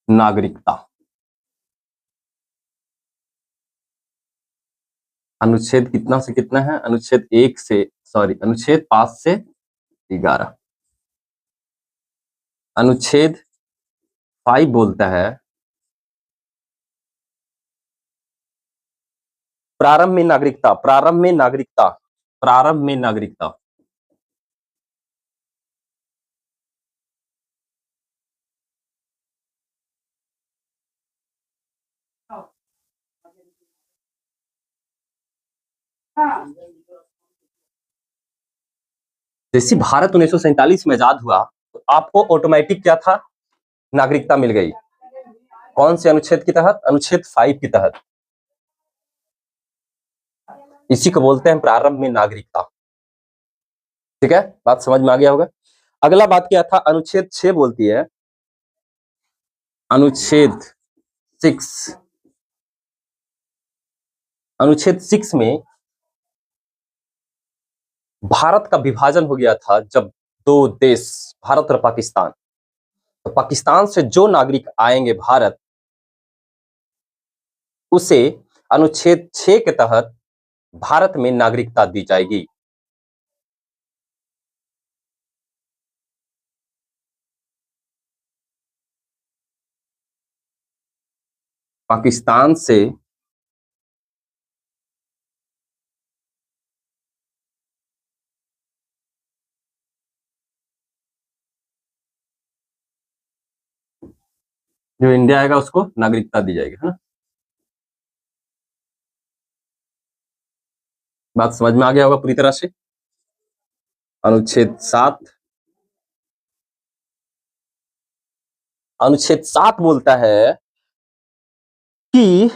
नागरिकता। अनुच्छेद कितना से कितना है? अनुच्छेद 5 से 11। अनुच्छेद 5 बोलता है प्रारंभ में नागरिकता, प्रारंभ में नागरिकता, प्रारंभ में नागरिकता। जैसे भारत 1947 में आजाद हुआ तो आपको ऑटोमेटिक क्या था? नागरिकता मिल गई। कौन से अनुच्छेद के तहत? अनुच्छेद 5 के तहत। इसी को बोलते हैं प्रारंभ में नागरिकता। ठीक है, बात समझ में आ गया होगा। अगला बात क्या था? अनुच्छेद 6 बोलती है, अनुच्छेद 6, अनुच्छेद 6 में भारत का विभाजन हो गया था जब दो देश, भारत और पाकिस्तान, तो पाकिस्तान से जो नागरिक आएंगे भारत, उसे अनुच्छेद 6 के तहत भारत में नागरिकता दी जाएगी। पाकिस्तान से जो इंडिया आएगा उसको नागरिकता दी जाएगी, है ना। बात समझ में आ गया होगा पूरी तरह से। अनुच्छेद 7, अनुच्छेद 7 बोलता है कि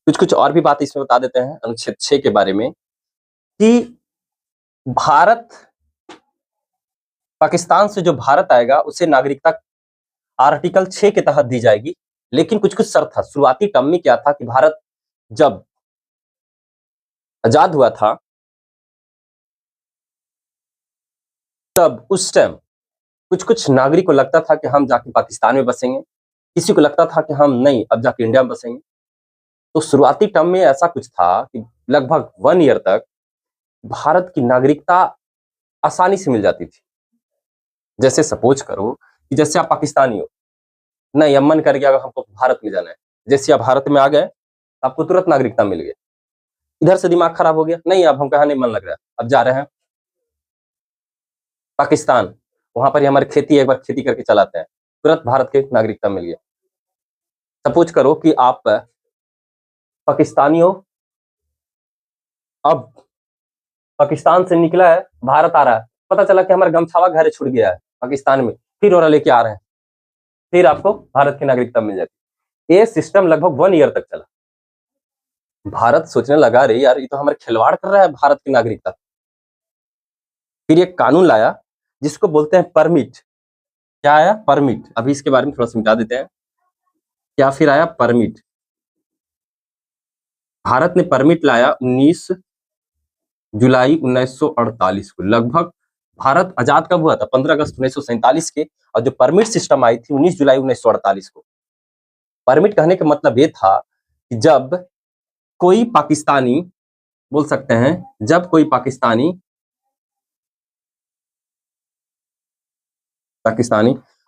कुछ और भी बात इसमें बता देते हैं अनुच्छेद 6 के बारे में, कि भारत, पाकिस्तान से जो भारत आएगा उसे नागरिकता आर्टिकल 6 के तहत दी जाएगी, लेकिन कुछ शर्त था। शुरुआती टर्म में क्या था कि भारत जब आजाद हुआ था तब उस टाइम कुछ नागरिक को लगता था कि हम जाके पाकिस्तान में बसेंगे, किसी को लगता था कि हम नहीं अब जाके इंडिया में बसेंगे। तो शुरुआती टर्म में ऐसा कुछ था कि लगभग 1 ईयर तक भारत की नागरिकता आसानी से मिल जाती थी। जैसे सपोज करो कि जैसे आप पाकिस्तानी हो, नहीं अब मन कर गया हमको भारत में जाना है, जैसे आप भारत में आ गए आपको तुरंत नागरिकता मिल गई। इधर से दिमाग खराब हो गया, नहीं अब हम कहा नहीं मन लग रहा है, अब जा रहे हैं पाकिस्तान, वहां पर ही हमारी खेती है, एक बार खेती करके चलाते हैं, तुरंत भारत के नागरिकता मिल गया। सपोज करो कि आप पाकिस्तानी हो, अब पाकिस्तान से निकला है, भारत आ रहा है, पता चला कि हमारा गमछावा घर छूट गया है पाकिस्तान में, फिर और लेके आ रहे हैं, फिर आपको भारत की नागरिकता मिल जाती। ये सिस्टम लगभग 1 ईयर तक चला। भारत सोचने लगा रे यार ये तो हमारे खिलवाड़ कर रहा है भारत की नागरिकता। फिर एक कानून लाया जिसको बोलते हैं परमिट। क्या आया? परमिट। अभी इसके बारे में थोड़ा समझा देते हैं। क्या फिर आया? परमिट। भारत ने परमिट लाया 19 जुलाई 1948 को। लगभग भारत आजाद कब हुआ था? 15 अगस्त 1947 के, और जो परमिट सिस्टम आई थी 19 जुलाई 1948 को। परमिट कहने का मतलब ये था कि जब कोई पाकिस्तानी, बोल सकते हैं जब कोई पाकिस्तानी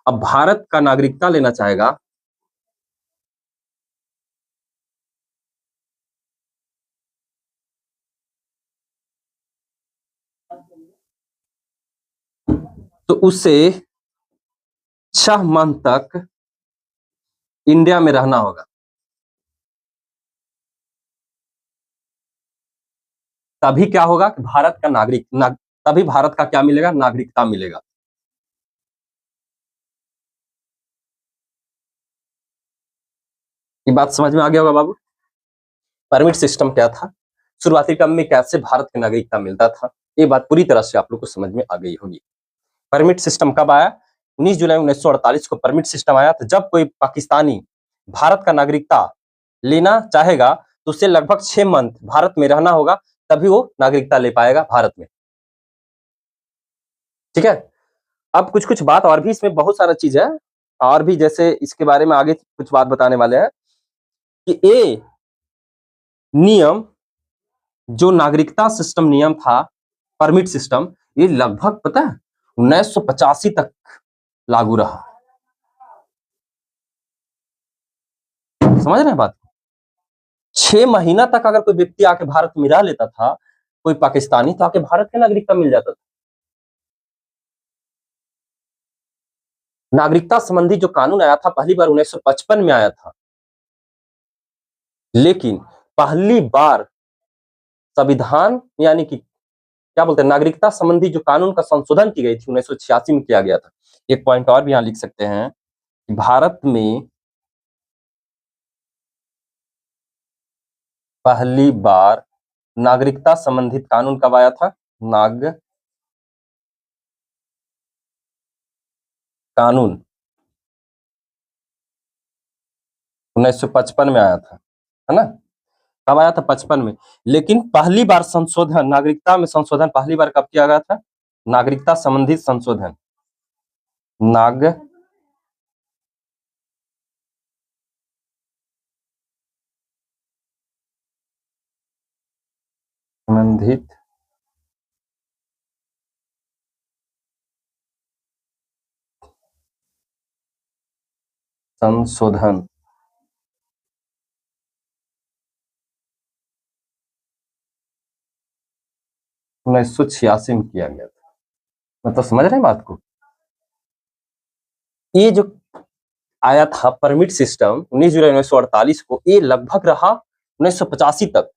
अब भारत का नागरिकता लेना चाहेगा, तो उसे 6 माह तक इंडिया में रहना होगा। तभी क्या होगा कि भारत का तभी भारत का क्या मिलेगा? नागरिकता मिलेगा। ये बात समझ में आ गया होगा बाबू। परमिट सिस्टम क्या था, शुरुआती टर्म में कैसे भारत की नागरिकता मिलता था, ये बात पूरी तरह से आप लोग को समझ में आ गई होगी। परमिट सिस्टम कब आया? 19 जुलाई 1948 को परमिट सिस्टम आया। तो जब कोई पाकिस्तानी भारत का नागरिकता लेना चाहेगा तो उसे लगभग 6 मंथ भारत में रहना होगा, तभी वो नागरिकता ले पाएगा भारत में। ठीक है। अब कुछ बात और भी, इसमें बहुत सारा चीज है, और भी जैसे इसके बारे में आगे कुछ बात बताने वाले हैं कि ये नियम जो नागरिकता सिस्टम नियम था, परमिट सिस्टम, ये लगभग पता है 1985 तक लागू रहा। समझ रहे हैं बात? 6 महीना तक अगर कोई व्यक्ति आके भारत में रह लेता था, कोई पाकिस्तानी, तो आके भारत की नागरिकता मिल जाता था। नागरिकता संबंधी जो कानून आया था पहली बार 1955 में आया था, लेकिन पहली बार संविधान यानी कि क्या बोलते हैं, नागरिकता संबंधी जो कानून का संशोधन की गई थी 1986 में किया गया था। एक पॉइंट और भी यहां लिख सकते हैं कि भारत में पहली बार नागरिकता संबंधित कानून कब आया था? कानून 1955 में आया था, है ना? कब आया था? 55 में। लेकिन पहली बार संशोधन, नागरिकता में संशोधन पहली बार कब किया गया था? नागरिकता संबंधित संशोधन, संबंधित संशोधन 1986 में किया गया था। मतलब समझ रहे हैं बात को? ये जो आया था परमिट सिस्टम 19 जुलाई 1948 को, ये लगभग रहा 1985 तक।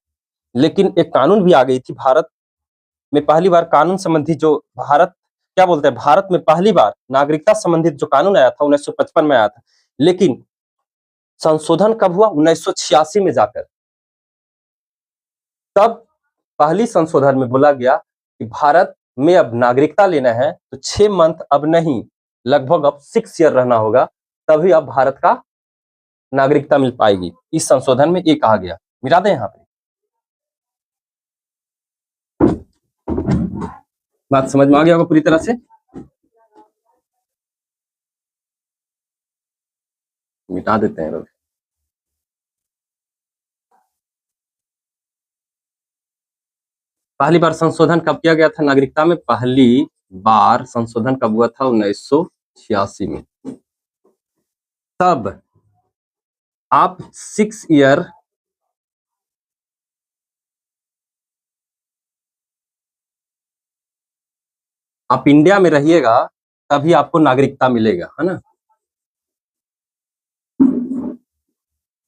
लेकिन एक कानून भी आ गई थी भारत में पहली बार, कानून संबंधी जो भारत क्या बोलते हैं, भारत में पहली बार नागरिकता संबंधित जो कानून आया था 1955 में आया था, लेकिन संशोधन कब हुआ? 1986 में जाकर। तब पहली संशोधन में बोला गया कि भारत में अब नागरिकता लेना है तो 6 मंथ अब नहीं, लगभग अब 6 ईयर रहना होगा, तभी अब भारत का नागरिकता मिल पाएगी। इस संशोधन में ये कहा गया। मिटा दें यहाँ पे, बात समझ में आ गया होगा पूरी तरह से? मिटा देते हैं लोग। पहली बार संशोधन कब किया गया था नागरिकता में? पहली बार संशोधन कब हुआ था? 1986 में। तब आप 6 ईयर आप इंडिया में रहिएगा तभी आपको नागरिकता मिलेगा, है ना,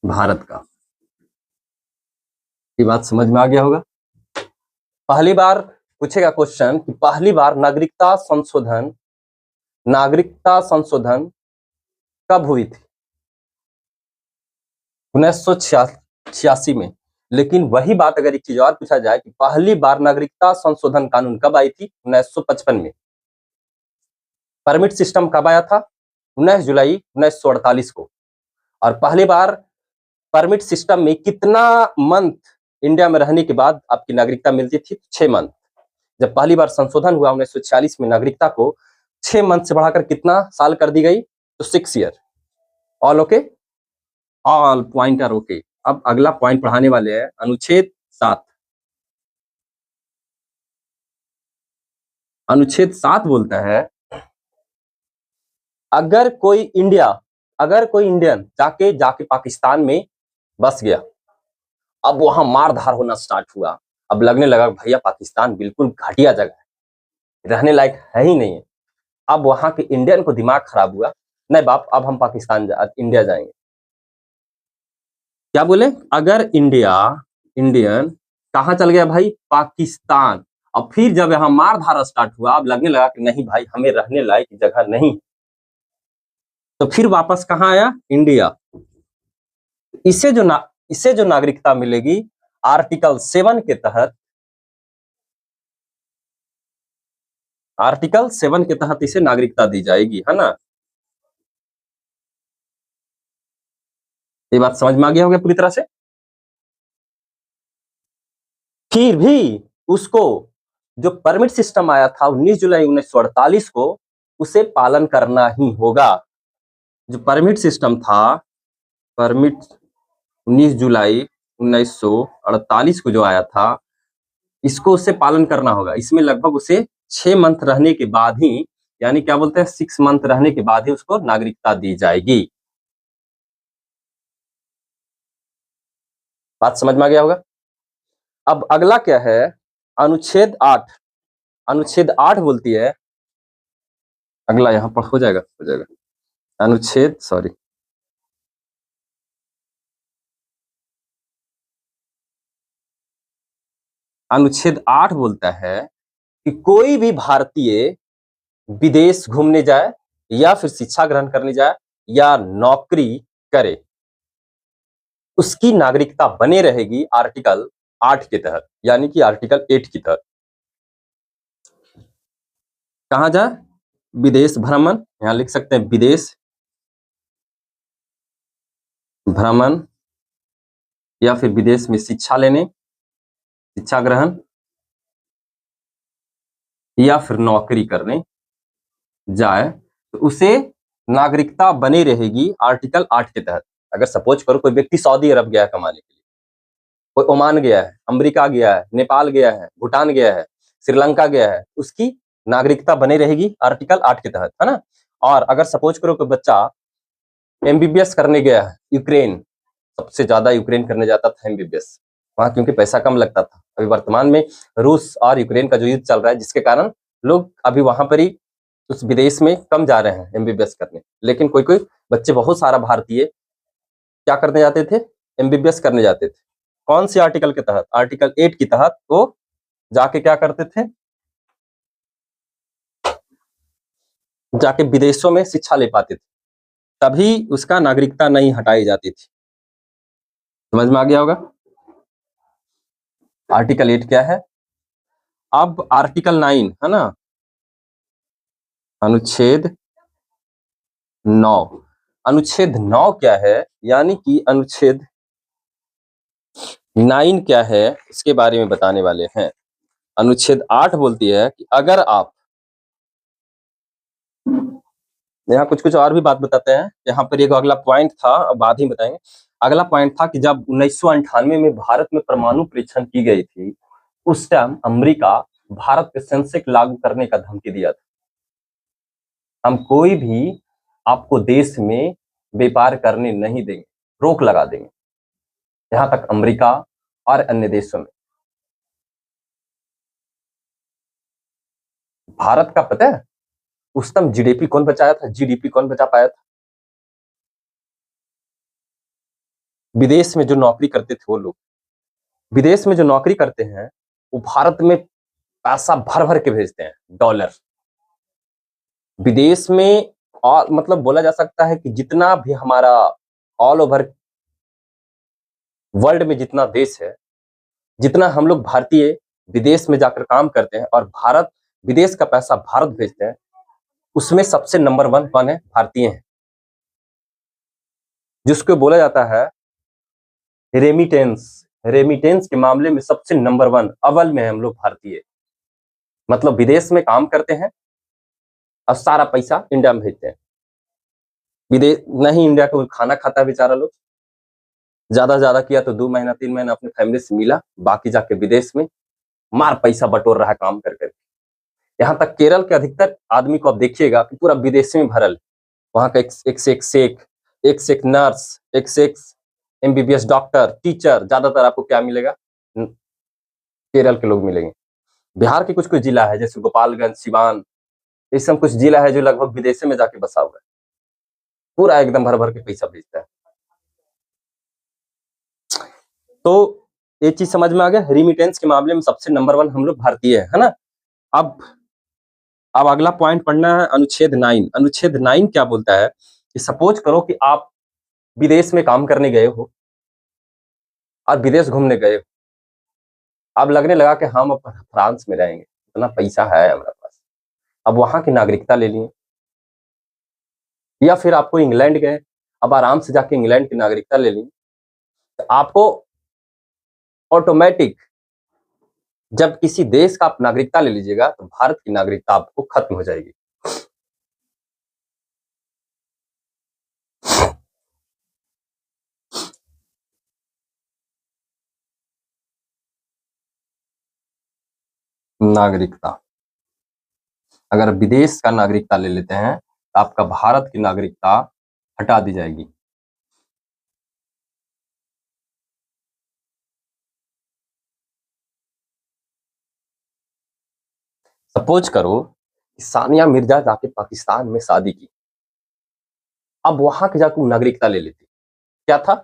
भारत का। ये बात समझ में आ गया होगा? पहली बार पूछेगा क्वेश्चन कि पहली बार नागरिकता संशोधन कब हुई थी? 1986 में। लेकिन वही बात अगर एक चीज और पूछा जाए कि पहली बार नागरिकता संशोधन कानून कब आई थी? 1955 में। परमिट सिस्टम कब आया था? 19 जुलाई 1948 को। और पहली बार परमिट सिस्टम में कितना मंथ इंडिया में रहने के बाद आपकी नागरिकता मिलती थी? 6 मंथ। जब पहली बार संशोधन हुआ 1946 में, नागरिकता को 6 मंथ से बढ़ाकर कितना साल कर दी गई? तो 6 year. All okay? All point are okay. अब अगला पॉइंट पढ़ाने वाले हैं अनुच्छेद 7। अनुच्छेद 7 बोलता है अगर कोई इंडियन जाके पाकिस्तान में बस गया, अब वहां मारधार होना स्टार्ट हुआ, अब लगने लगा भैया पाकिस्तान बिल्कुल घटिया जगह है, रहने लायक है ही नहीं है। अब वहां के इंडियन को दिमाग खराब हुआ, नहीं बाप अब हम इंडिया जाएंगे। क्या बोले? अगर इंडियन कहाँ चल गया भाई? पाकिस्तान। अब फिर जब यहाँ मारधारा स्टार्ट हुआ, अब लगने लगा कि नहीं भाई हमें रहने लायक जगह नहीं, तो फिर वापस कहाँ आया? इंडिया। इसे जो नागरिकता मिलेगी आर्टिकल 7 के तहत, इसे नागरिकता दी जाएगी, है ना? ये बात समझ में आ गया होगा पूरी तरह से? फिर भी उसको जो परमिट सिस्टम आया था 19 जुलाई 1948 को, उसे पालन करना ही होगा। जो परमिट सिस्टम था, परमिट 19 जुलाई 1948 को जो आया था, इसको उसे पालन करना होगा। इसमें लगभग उसे 6 मंथ रहने के बाद ही, यानी क्या बोलते हैं, 6 मंथ रहने के बाद ही उसको नागरिकता दी जाएगी। बात समझ में आ गया होगा। अब अगला क्या है, अनुच्छेद 8। अनुच्छेद 8 बोलती है, अगला यहां पर हो जाएगा अनुच्छेद, सॉरी, अनुच्छेद 8 बोलता है कि कोई भी भारतीय विदेश घूमने जाए या फिर शिक्षा ग्रहण करने जाए या नौकरी करे, उसकी नागरिकता बने रहेगी आर्टिकल 8 के तहत, यानी कि आर्टिकल 8 के तहत। कहां जाए, विदेश भ्रमण, यहां लिख सकते हैं विदेश भ्रमण, या फिर विदेश में शिक्षा लेने, शिक्षा ग्रहण, या फिर नौकरी करने जाए, तो उसे नागरिकता बनी रहेगी आर्टिकल 8 के तहत। अगर सपोज करो कोई व्यक्ति सऊदी अरब गया है कमाने के लिए, कोई ओमान गया है, अमेरिका गया है, नेपाल गया है, भूटान गया है, श्रीलंका गया है, उसकी नागरिकता बनी रहेगी आर्टिकल 8 के तहत, है ना। और अगर सपोज करो कोई बच्चा एमबीबीएस करने गया है यूक्रेन, सबसे ज्यादा यूक्रेन करने जाता था एमबीबीएस, वहां क्योंकि पैसा कम लगता था। अभी वर्तमान में रूस और यूक्रेन का जो युद्ध चल रहा है, जिसके कारण लोग अभी वहां पर ही उस विदेश में कम जा रहे हैं एमबीबीएस करने। लेकिन कोई कोई बच्चे, बहुत सारा भारतीय क्या करने जाते थे, एमबीबीएस करने जाते थे। कौन सी आर्टिकल के तहत, आर्टिकल 8 के तहत वो जाके क्या करते थे, जाके विदेशों में शिक्षा ले पाते थे, तभी उसका नागरिकता नहीं हटाई जाती थी। समझ में आ गया होगा। आर्टिकल 8 क्या है। अब आर्टिकल 9 है ना, अनुच्छेद 9। अनुच्छेद 9 क्या है, यानी कि अनुच्छेद 9 क्या है, इसके बारे में बताने वाले हैं। अनुच्छेद 8 बोलती है कि अगर आप, यहाँ कुछ कुछ और भी बात बताते हैं, यहाँ पर एक अगला पॉइंट था, अब बाद ही बताएंगे। अगला पॉइंट था कि जब 1998 में भारत में परमाणु परीक्षण की गई थी, उस टाइम अमेरिका भारत पे सेंसेक्स लागू करने का धमकी दिया था। हम कोई भी आपको देश में व्यापार करने नहीं देंगे, रोक लगा देंगे, यहां तक अमेरिका और अन्य देशों में। भारत का पता है उस टाइम जीडीपी कौन बचाया था, जीडीपी कौन बचा पाया था, विदेश में जो नौकरी करते थे वो लोग। विदेश में जो नौकरी करते हैं वो भारत में पैसा भर भर के भेजते हैं, डॉलर विदेश में। और मतलब बोला जा सकता है कि जितना भी हमारा ऑल ओवर वर्ल्ड में जितना देश है, जितना हम लोग भारतीय विदेश में जाकर काम करते हैं और भारत विदेश का पैसा भारत भेजते हैं, उसमें सबसे नंबर 1 कौन है, भारतीय हैं, जिसको बोला जाता है रेमिटेंस। रेमिटेंस के मामले में सबसे नंबर 1 अव्वल में है हम लोग भारतीय। मतलब विदेश में काम करते हैं और सारा पैसा इंडिया में भेजते हैं। विदेश नहीं, इंडिया का खाना खाता है बेचारा लोग, ज्यादा से ज्यादा किया तो 2 महीना 3 महीना अपने फैमिली से मिला, बाकी जाके विदेश में मार पैसा बटोर रहा है काम कर कर। यहाँ तक केरल के अधिकतर आदमी को आप देखिएगा कि पूरा विदेशी में भरल, वहां का एक से एक नर्स, एक से एक एमबीबीएस डॉक्टर, टीचर, ज्यादातर आपको क्या मिलेगा, केरल के लोग मिलेंगे। बिहार के कुछ कुछ जिला है जैसे गोपालगंज, सिवान, ये सब कुछ जिला है जो लगभग विदेश में जाके बसा हुआ है, पूरा एकदम भर भर के पैसा भेजता है। तो ये चीज समझ में आ गया, रिमिटेंस के मामले में सबसे नंबर 1 हम लोग भारतीय है ना। अब अगला पॉइंट पढ़ना है, अनुच्छेद 9। अनुच्छेद 9 क्या बोलता है कि सपोज करो कि आप विदेश में काम करने गए हो और विदेश घूमने गए हो, अब लगने लगा कि हम अब फ्रांस में रहेंगे, इतना पैसा है हमारे पास, अब वहां की नागरिकता ले लिए। या फिर आपको इंग्लैंड गए, अब आराम से जाके इंग्लैंड की नागरिकता ले ली, तो आपको ऑटोमेटिक जब किसी देश का आप नागरिकता ले लीजिएगा तो भारत की नागरिकता आपको खत्म हो जाएगी। नागरिकता, अगर विदेश का नागरिकता ले लेते हैं तो आपका भारत की नागरिकता हटा दी जाएगी। सपोज करो कि सानिया मिर्जा जाके पाकिस्तान में शादी की, अब वहां के जाकर नागरिकता ले लेती, क्या था,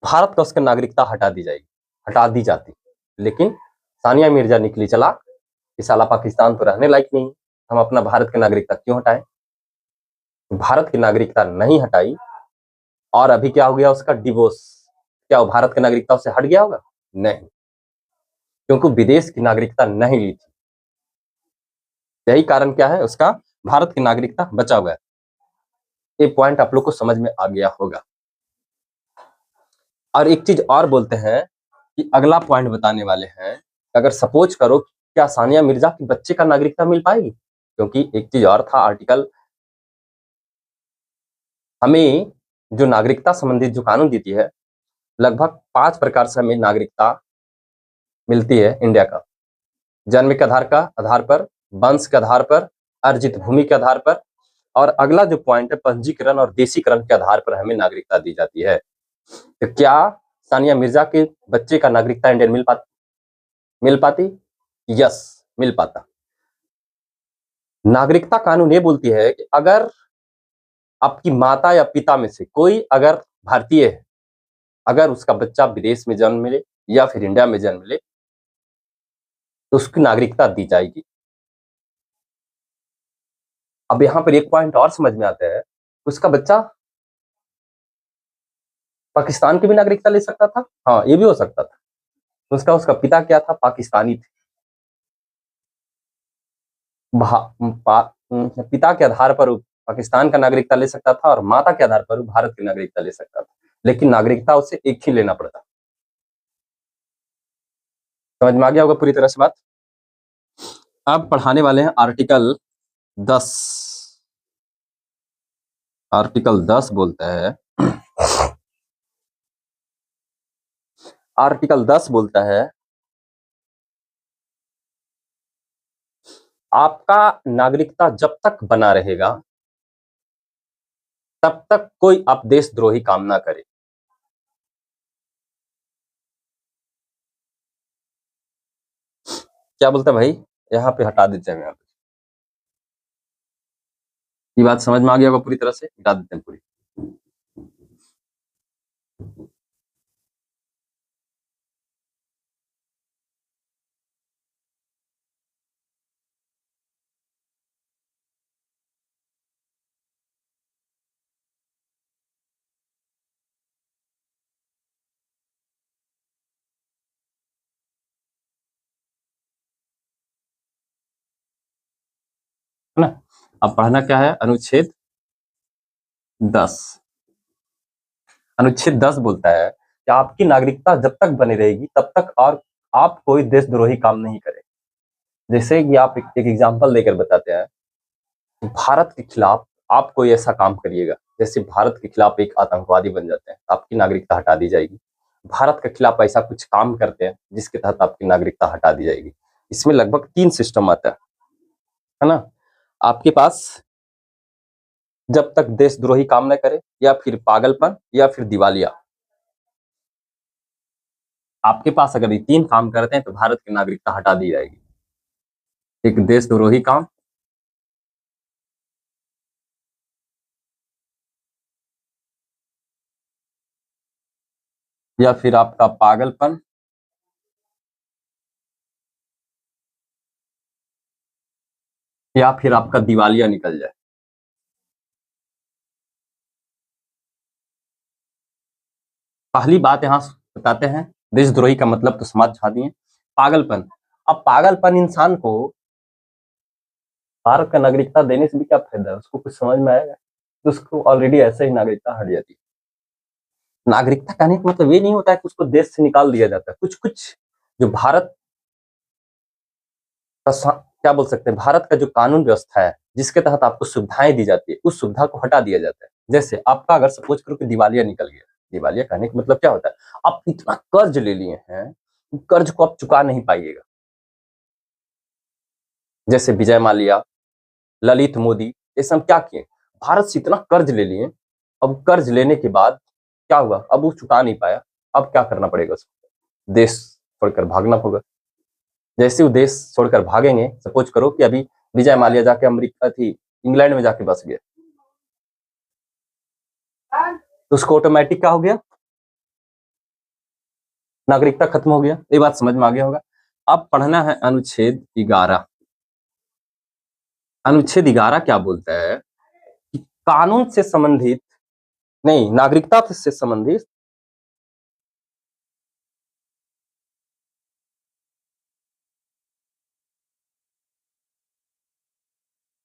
भारत का उसका नागरिकता हटा दी जाएगी, हटा दी जाती। लेकिन सानिया मिर्जा निकली चला कि साला पाकिस्तान तो रहने लायक नहीं, हम अपना भारत की नागरिकता क्यों हटाएं। भारत की नागरिकता नहीं हटाई और अभी क्या हो गया, उसका डिवोर्स। क्या वो भारत की नागरिकता उससे हट गया होगा? नहीं, क्योंकि विदेश की नागरिकता नहीं ली थी। यही कारण क्या है, उसका भारत की नागरिकता बचा हुआ है। ये पॉइंट आप लोग को समझ में आ गया होगा। और एक चीज और बोलते हैं कि अगला पॉइंट बताने वाले हैं, अगर सपोज करो क्या सानिया मिर्जा के बच्चे का नागरिकता मिल पाएगी, क्योंकि एक चीज और था, आर्टिकल हमें जो नागरिकता संबंधित जो कानून देती है, लगभग 5 प्रकार से हमें नागरिकता मिलती है इंडिया का। जन्म के आधार पर, वंश के आधार पर, अर्जित भूमि के आधार पर, और अगला जो पॉइंट है पंजीकरण और देशीकरण के आधार पर हमें नागरिकता दी जाती है। तो क्या सानिया मिर्जा के बच्चे का नागरिकता इंडियन मिल पाती? यस, मिल पाता। नागरिकता कानून ये बोलती है कि अगर आपकी माता या पिता में से कोई अगर भारतीय है, अगर उसका बच्चा विदेश में जन्म मिले या फिर इंडिया में जन्म ले, तो उसकी नागरिकता दी जाएगी। अब यहां पर एक पॉइंट और समझ में आता है, उसका बच्चा पाकिस्तान की भी नागरिकता ले सकता था। हाँ, ये भी हो सकता था। उसका पिता क्या था, पाकिस्तानी थे। पिता के आधार पर पाकिस्तान का नागरिकता ले सकता था और माता के आधार पर भारत की नागरिकता ले सकता था, लेकिन नागरिकता उसे एक ही लेना पड़ता। समझ में आ गया होगा पूरी तरह से बात। अब पढ़ाने वाले हैं आर्टिकल 10। आर्टिकल 10 बोलता है, आर्टिकल 10 बोलता है आपका नागरिकता जब तक बना रहेगा तब तक कोई आप देशद्रोही काम ना करे। क्या बोलता है भाई, यहाँ पे हटा देते हैं, यहाँ पे ये बात समझ में आ गया होगा पूरी तरह से, हटा देते हैं पूरी। है ना। अब पढ़ना क्या है, अनुच्छेद 10। अनुच्छेद 10 बोलता है कि आपकी नागरिकता जब तक बनी रहेगी तब तक और आप कोई देशद्रोही काम नहीं करें। जैसे कि आप एक एग्जांपल देकर बताते हैं, भारत के खिलाफ आप कोई ऐसा काम करिएगा, जैसे भारत के खिलाफ एक आतंकवादी बन जाते हैं, आपकी नागरिकता हटा दी जाएगी। भारत के खिलाफ ऐसा कुछ काम करते हैं जिसके तहत आपकी नागरिकता हटा दी जाएगी। इसमें लगभग 3 सिस्टम आता है ना। आपके पास जब तक देशद्रोही काम न करे, या फिर पागलपन, या फिर दिवालिया, आपके पास अगर ये 3 काम करते हैं तो भारत की नागरिकता हटा दी जाएगी। एक देशद्रोही काम, या फिर आपका पागलपन, या फिर आपका दिवालिया निकल जाए। पहली बात यहां बताते हैं, देशद्रोही का मतलब तो समाज छा दिए। पागलपन, अब पागलपन इंसान को भारत का नागरिकता देने से भी क्या फायदा है, उसको कुछ समझ में आएगा? तो उसको ऑलरेडी ऐसे ही नागरिकता हट जाती है। नागरिकता कहने का मतलब ये नहीं होता है कि उसको देश से निकाल दिया जाता है। कुछ कुछ जो भारत का क्या बोल सकते हैं, भारत का जो कानून व्यवस्था है जिसके तहत आपको सुविधाएं दी जाती है, उस सुविधा को हटा दिया जाता है। जैसे आपका अगर सपोज करो कि दिवालिया निकल गया, दिवालिया कहने का मतलब क्या होता है, आप इतना कर्ज ले लिए हैं, कर्ज को आप चुका नहीं पाइएगा। जैसे विजय माल्या, ललित मोदी, ये सब क्या किए, भारत से इतना कर्ज ले लिए। अब कर्ज लेने के बाद क्या हुआ, अब वो चुका नहीं पाया, अब क्या करना पड़ेगा उसको, देश छोड़कर भागना होगा। जैसे वो देश छोड़कर भागेंगे, सपोज करो कि अभी विजय माल्या जाके अमेरिका थी इंग्लैंड में जाके बस गया, तो उसको ऑटोमेटिक क्या हो गया, नागरिकता खत्म हो गया। ये बात समझ में आ गया होगा। अब पढ़ना है अनुच्छेद 11। अनुच्छेद 11 क्या बोलता है कि कानून से संबंधित, नहीं, नागरिकता से संबंधित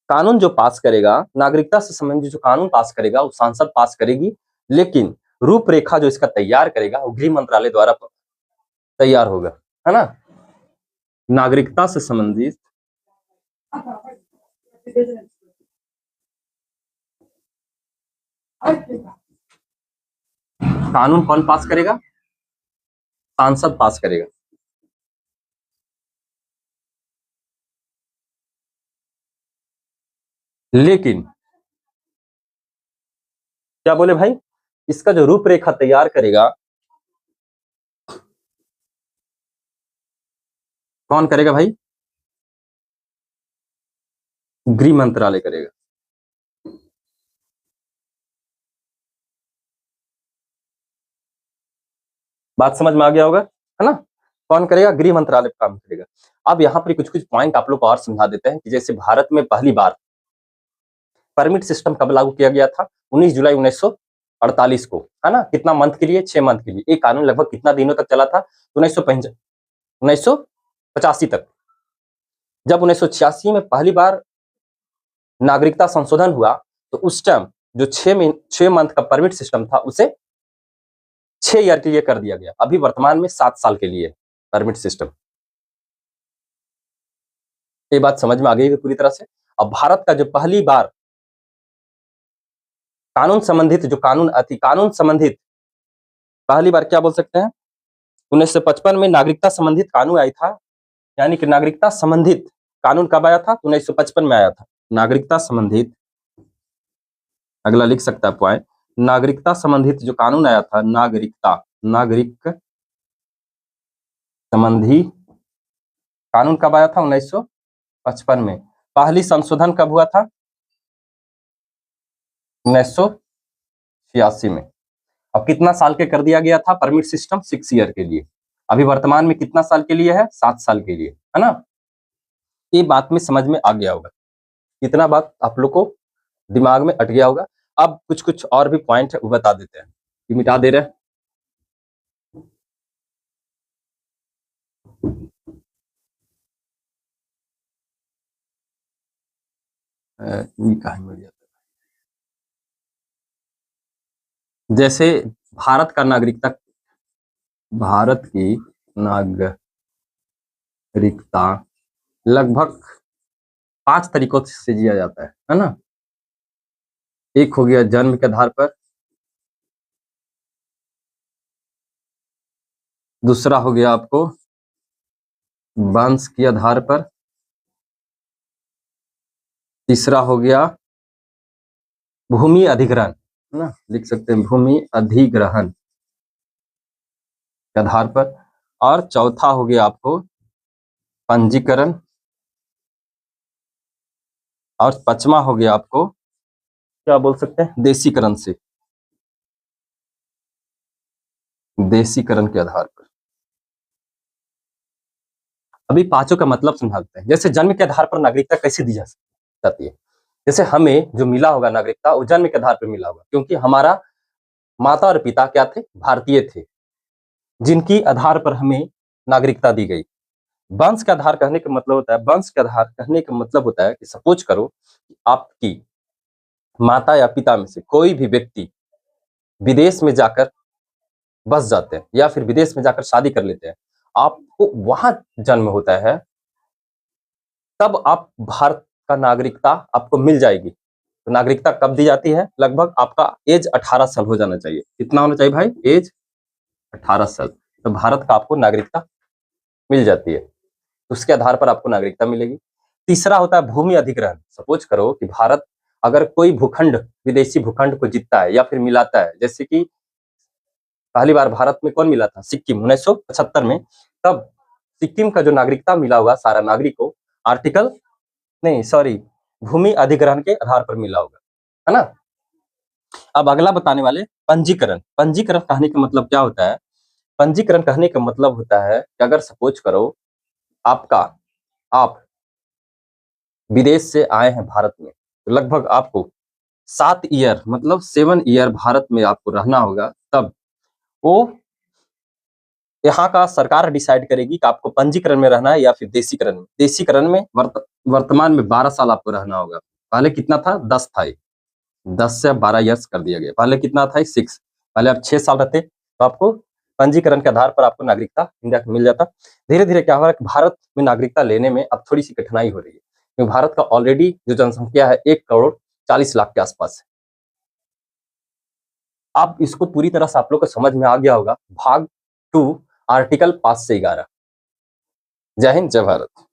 कानून जो पास करेगा, नागरिकता से संबंधित जो कानून पास करेगा वो संसद पास करेगी, लेकिन रूपरेखा जो इसका तैयार करेगा वो गृह मंत्रालय द्वारा तैयार होगा, है ना। नागरिकता से संबंधित कानून कौन पास करेगा, सांसद पास करेगा। लेकिन क्या बोले भाई, इसका जो रूपरेखा तैयार करेगा कौन करेगा भाई, गृह मंत्रालय करेगा। बात समझ में आ गया होगा, है ना। कौन करेगा, गृह मंत्रालय काम करेगा। अब यहाँ पर कुछ कुछ पॉइंट आप लोग को और समझा देते हैं कि जैसे भारत में पहली बार परमिट सिस्टम कब लागू किया गया था, 19 जुलाई 1948 को, है ना। कितना मंथ के लिए, 6 मंथ के लिए। एक कानून लगभग कितना दिनों तक चला था, 1985 तक। जब 1986 में पहली बार नागरिकता संशोधन हुआ तो उस टाइम जो 6 मंथ का परमिट सिस्टम था उसे 6 ईयर के लिए कर दिया गया। अभी वर्तमान में 7 साल के लिए परमिट सिस्टम। ये बात समझ में आ गई पूरी तरह से। अब भारत का जो पहली बार कानून संबंधित पहली बार क्या बोल सकते हैं, 1955 में नागरिकता संबंधित कानून आई था। यानी कि नागरिकता संबंधित कानून कब आया था, 1955 में आया था। नागरिकता संबंधित, अगला लिख सकता है पॉइंट, नागरिकता संबंधित जो कानून आया था, नागरिक संबंधी कानून कब आया था, 1955 में। पहली संशोधन कब हुआ था, 1986 में। अब कितना साल के कर दिया गया था परमिट सिस्टम, 6 ईयर के लिए। अभी वर्तमान में कितना साल के लिए है, 7 साल के लिए, है ना। ये बात में समझ में आ गया होगा, इतना बात आप लोग को दिमाग में अट गया होगा। अब कुछ कुछ और भी पॉइंट है वो बता देते हैं, ये मिटा दे रहे हैं। जैसे भारत की नागरिकता लगभग 5 तरीकों से जिया जाता है ना। एक हो गया जन्म के आधार पर, दूसरा हो गया आपको वंश के आधार पर, तीसरा हो गया भूमि अधिग्रहण, है ना, लिख सकते हैं भूमि अधिग्रहण के आधार पर, और चौथा हो गया आपको पंजीकरण, और पांचवा हो गया आपको क्या बोल सकते हैं, देशीकरण के आधार पर। अभी पांचों का मतलब समझाते हैं। जैसे जन्म के आधार पर नागरिकता कैसे दी जाती है, जैसे हमें जो मिला होगा नागरिकता वो जन्म के आधार पर मिला होगा, क्योंकि हमारा माता और पिता क्या थे, भारतीय थे, जिनकी आधार पर हमें नागरिकता दी गई। वंश का आधार कहने का मतलब होता है कि सपोज करो कि आपकी माता या पिता में से कोई भी व्यक्ति विदेश में जाकर बस जाते हैं या फिर विदेश में जाकर शादी कर लेते हैं, आपको वहां जन्म होता है, तब आप भारत का नागरिकता आपको मिल जाएगी। तो नागरिकता कब दी जाती है, लगभग आपका एज 18 साल हो जाना चाहिए। कितना होना चाहिए भाई, एज 18 साल, तो भारत का आपको नागरिकता मिल जाती है। उसके आधार पर आपको नागरिकता मिलेगी। तीसरा होता है भूमि अधिग्रहण। सपोज करो कि भारत अगर कोई भूखंड, विदेशी भूखंड को जीतता है या फिर मिलाता है, जैसे कि पहली बार भारत में कौन मिला था? सिक्किम 1975 में। तब सिक्किम का जो नागरिकता मिला होगा सारा नागरिक को आर्टिकल नहीं सॉरी भूमि अधिग्रहण के आधार पर मिला होगा, है ना। अब अगला बताने वाले पंजीकरण। पंजीकरण कहने का मतलब क्या होता है? पंजीकरण कहने का मतलब होता है कि अगर सपोज करो आप विदेश से आए हैं भारत में, तो लगभग आपको 7 ईयर मतलब 7 ईयर भारत में आपको रहना होगा। तब वो यहाँ का सरकार डिसाइड करेगी कि आपको पंजीकरण में रहना है या फिर देशीकरण में। देशीकरण में वर्तमान में 12 साल आपको रहना होगा। पहले कितना था? 10 था। 10 से 12 ईयर्स कर दिया गया। पहले कितना था? 6। पहले आप 6 साल रहते तो आपको पंजीकरण के आधार पर आपको नागरिकता इंडिया को मिल जाता। धीरे धीरे क्या हो रहा है कि भारत में नागरिकता लेने में अब थोड़ी सी कठिनाई हो रही है, क्योंकि भारत का ऑलरेडी जो जनसंख्या है 1 करोड़ 40 लाख के आसपास है। अब इसको पूरी तरह से आप लोग को समझ में आ गया होगा। भाग 2 आर्टिकल 5 से 11। जय हिंद, जय भारत।